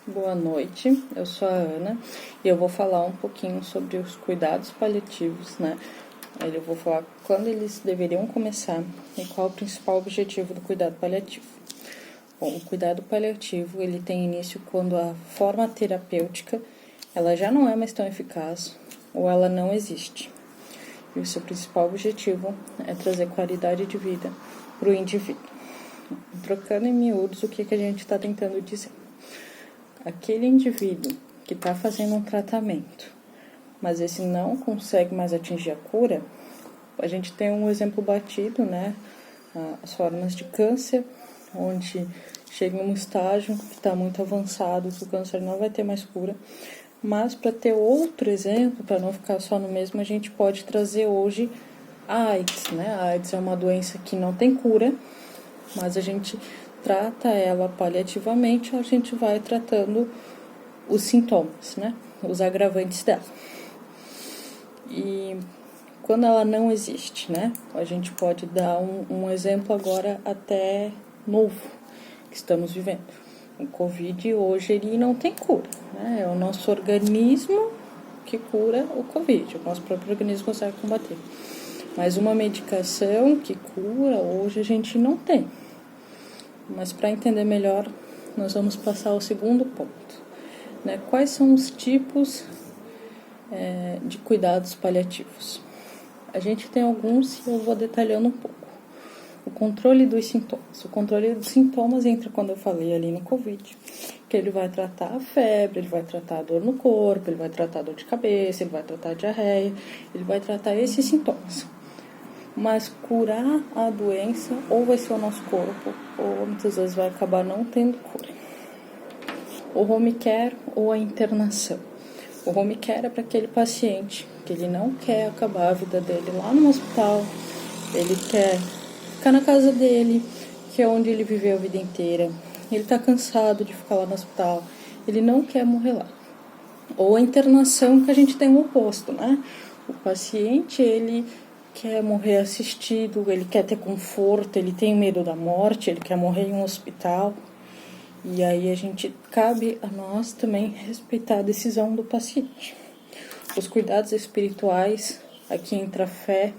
Boa noite, eu sou a Ana e eu vou falar um pouquinho sobre os cuidados paliativos, né? Eu vou falar quando eles deveriam começar e qual o principal objetivo do cuidado paliativo. Bom, o cuidado paliativo ele tem início quando a forma terapêutica ela já não é mais tão eficaz ou ela não existe. E o seu principal objetivo é trazer qualidade de vida para o indivíduo. Trocando em miúdos, o que a gente está tentando dizer? Aquele indivíduo que está fazendo um tratamento, mas esse não consegue mais atingir a cura, a gente tem um exemplo batido, né? As formas de câncer, onde chega em um estágio que está muito avançado, que o câncer não vai ter mais cura. Mas para ter outro exemplo, para não ficar só no mesmo, a gente pode trazer hoje a AIDS, né? A AIDS é uma doença que não tem cura, mas a gente trata ela paliativamente, a gente vai tratando os sintomas, né? Os agravantes dela. E quando ela não existe, né? A gente pode dar um exemplo agora até novo que estamos vivendo. O Covid hoje ele não tem cura, né? É o nosso organismo que cura o Covid, o nosso próprio organismo consegue combater. Mas uma medicação que cura hoje a gente não tem. Mas para entender melhor, nós vamos passar ao segundo ponto, né? Quais são os tipos de cuidados paliativos? A gente tem alguns e eu vou detalhando um pouco. O controle dos sintomas. O controle dos sintomas entra quando eu falei ali no Covid, que ele vai tratar a febre, ele vai tratar a dor no corpo, ele vai tratar a dor de cabeça, ele vai tratar a diarreia, ele vai tratar esses sintomas. Mas curar a doença ou vai ser o nosso corpo, ou muitas vezes vai acabar não tendo cura. O home care ou a internação. O home care é para aquele paciente que ele não quer acabar a vida dele lá no hospital, ele quer ficar na casa dele, que é onde ele viveu a vida inteira. Ele está cansado de ficar lá no hospital, ele não quer morrer lá. Ou a internação, que a gente tem o oposto, né? O paciente, ele quer morrer assistido, ele quer ter conforto, ele tem medo da morte, ele quer morrer em um hospital. E aí cabe a nós também respeitar a decisão do paciente. Os cuidados espirituais, aqui entra a fé,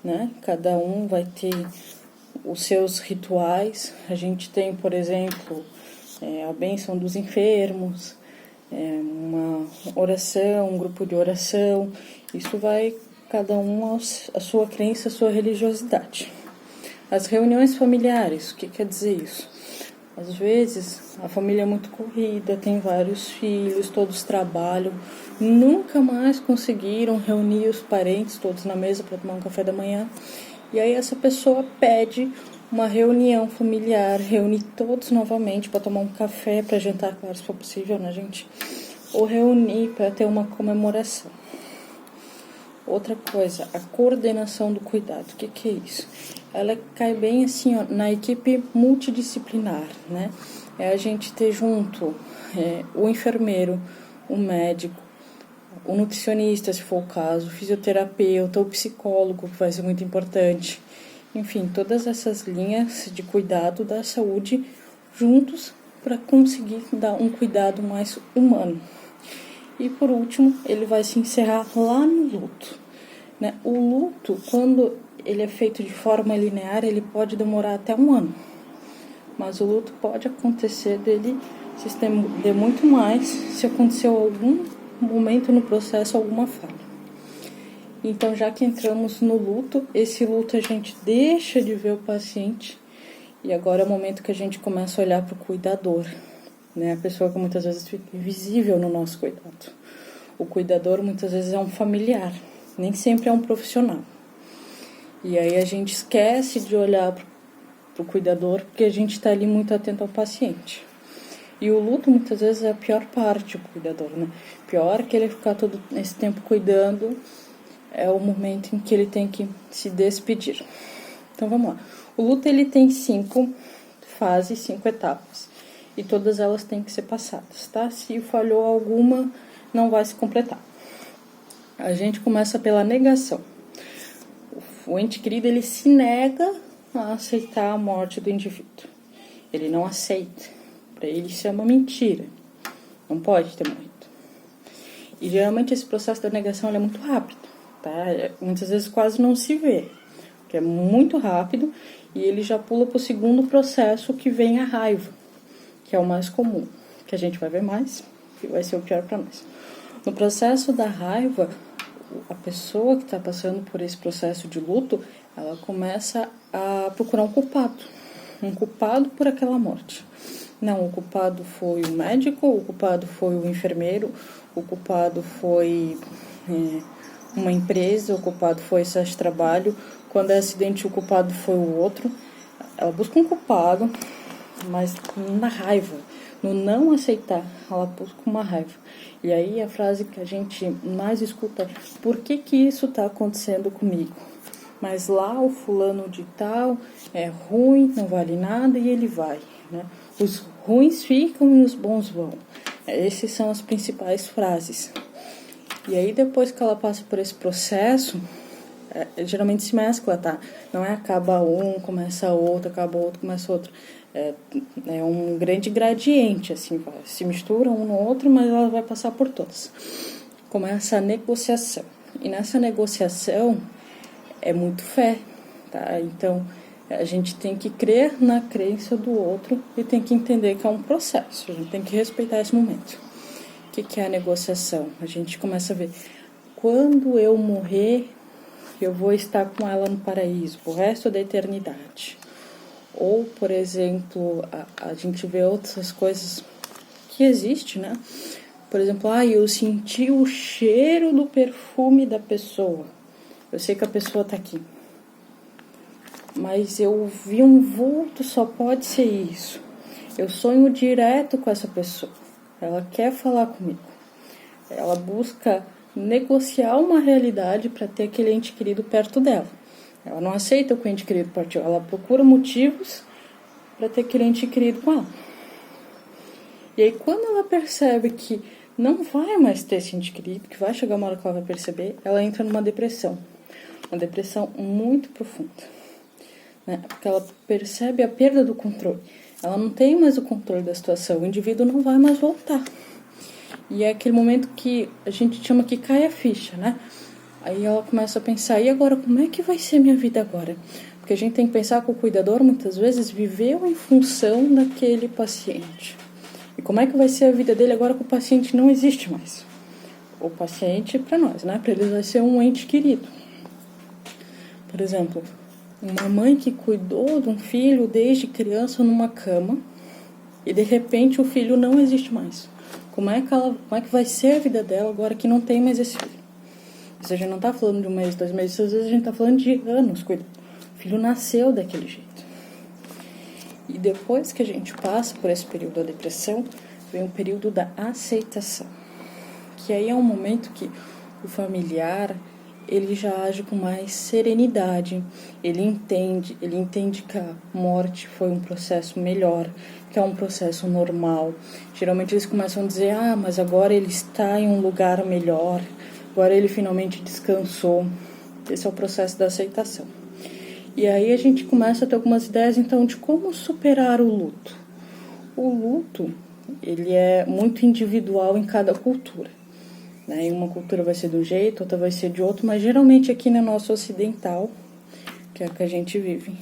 né? Cada um vai ter os seus rituais. A gente tem, por exemplo, a bênção dos enfermos, uma oração, um grupo de oração. Isso vai cada um a sua crença, a sua religiosidade. As reuniões familiares, o que quer dizer isso? Às vezes a família é muito corrida, tem vários filhos, todos trabalham, nunca mais conseguiram reunir os parentes todos na mesa para tomar um café da manhã. E aí essa pessoa pede uma reunião familiar, reunir todos novamente para tomar um café, para jantar, claro, se for possível, né, gente? Ou reunir para ter uma comemoração. Outra coisa, a coordenação do cuidado. O que é isso? Ela cai bem assim, ó, na equipe multidisciplinar, né? É a gente ter junto o enfermeiro, o médico, o nutricionista, se for o caso, o fisioterapeuta, o psicólogo, que vai ser muito importante. Enfim, todas essas linhas de cuidado da saúde juntos para conseguir dar um cuidado mais humano. E por último, ele vai se encerrar lá no luto, né? O luto, quando ele é feito de forma linear, ele pode demorar até 1 ano. Mas o luto pode acontecer dele se estender muito mais se aconteceu algum momento no processo, alguma falha. Então, já que entramos no luto, esse luto a gente deixa de ver o paciente e agora é o momento que a gente começa a olhar para o cuidador, né? A pessoa que muitas vezes fica invisível no nosso cuidado. O cuidador muitas vezes é um familiar, nem sempre é um profissional. E aí a gente esquece de olhar para o cuidador porque a gente está ali muito atento ao paciente. E o luto muitas vezes é a pior parte do cuidador, né? Pior que ele ficar todo esse tempo cuidando é o momento em que ele tem que se despedir. Então vamos lá. O luto ele tem 5 fases, 5 etapas. E todas elas têm que ser passadas, tá? Se falhou alguma, não vai se completar. A gente começa pela negação. O ente querido, ele se nega a aceitar a morte do indivíduo. Ele não aceita. Para ele isso é uma mentira. não pode ter morrido. E geralmente esse processo da negação é muito rápido, tá? Muitas vezes quase não se vê, porque é muito rápido, e ele já pula para o segundo processo, que vem a raiva, que é o mais comum, que a gente vai ver mais, que vai ser o pior para nós. No processo da raiva, a pessoa que está passando por esse processo de luto, ela começa a procurar um culpado por aquela morte. Não, o culpado foi o médico, o culpado foi o enfermeiro, o culpado foi uma empresa, o culpado foi esse de trabalho. Quando é acidente, o culpado foi o outro. Ela busca um culpado, mas na raiva, no não aceitar, ela busca uma raiva. E aí a frase que a gente mais escuta: por que isso está acontecendo comigo? Mas lá o fulano de tal é ruim, não vale nada, e ele vai, né? Os ruins ficam e os bons vão. Essas são as principais frases. E aí depois que ela passa por esse processo, geralmente se mescla, tá? Não é acaba um, começa outro, acaba outro, começa outro. É um grande gradiente, assim, se mistura um no outro, mas ela vai passar por todas. Começa a negociação. E nessa negociação é muito fé, tá? Então, a gente tem que crer na crença do outro e tem que entender que é um processo. A gente tem que respeitar esse momento. O que é a negociação? A gente começa a ver, quando eu morrer, eu vou estar com ela no paraíso, o resto da eternidade. Ou, por exemplo, a gente vê outras coisas que existem, né? Por exemplo, eu senti o cheiro do perfume da pessoa. Eu sei que a pessoa está aqui, mas eu vi um vulto, só pode ser isso. Eu sonho direto com essa pessoa. Ela quer falar comigo. Ela busca negociar uma realidade para ter aquele ente querido perto dela. Ela não aceita que o ente querido partiu. Ela procura motivos para ter aquele ente querido com ela. E aí, quando ela percebe que não vai mais ter esse ente querido, que vai chegar uma hora que ela vai perceber, ela entra numa depressão. Uma depressão muito profunda, né? Porque ela percebe a perda do controle. Ela não tem mais o controle da situação. O indivíduo não vai mais voltar. E é aquele momento que a gente chama que cai a ficha, né? Aí ela começa a pensar, e agora, como é que vai ser minha vida agora? Porque a gente tem que pensar que o cuidador, muitas vezes, viveu em função daquele paciente. E como é que vai ser a vida dele agora que o paciente não existe mais? O paciente, para nós, né? Para eles vai ser um ente querido. Por exemplo, uma mãe que cuidou de um filho desde criança numa cama e de repente o filho não existe mais. Como é que vai ser a vida dela agora que não tem mais esse filho? Ou seja, não está falando de 1 mês, 2 meses, às vezes a gente está falando de anos cuidando. O filho nasceu daquele jeito. E depois que a gente passa por esse período da depressão, vem o período da aceitação. Que aí é um momento que o familiar, ele já age com mais serenidade, ele entende que a morte foi um processo melhor, que é um processo normal. Geralmente eles começam a dizer, mas agora ele está em um lugar melhor, agora ele finalmente descansou. Esse é o processo da aceitação. E aí a gente começa a ter algumas ideias, então, de como superar o luto. O luto, ele é muito individual em cada cultura. Em uma cultura vai ser de um jeito, outra vai ser de outro, mas geralmente aqui na nossa ocidental, que é a que a gente vive,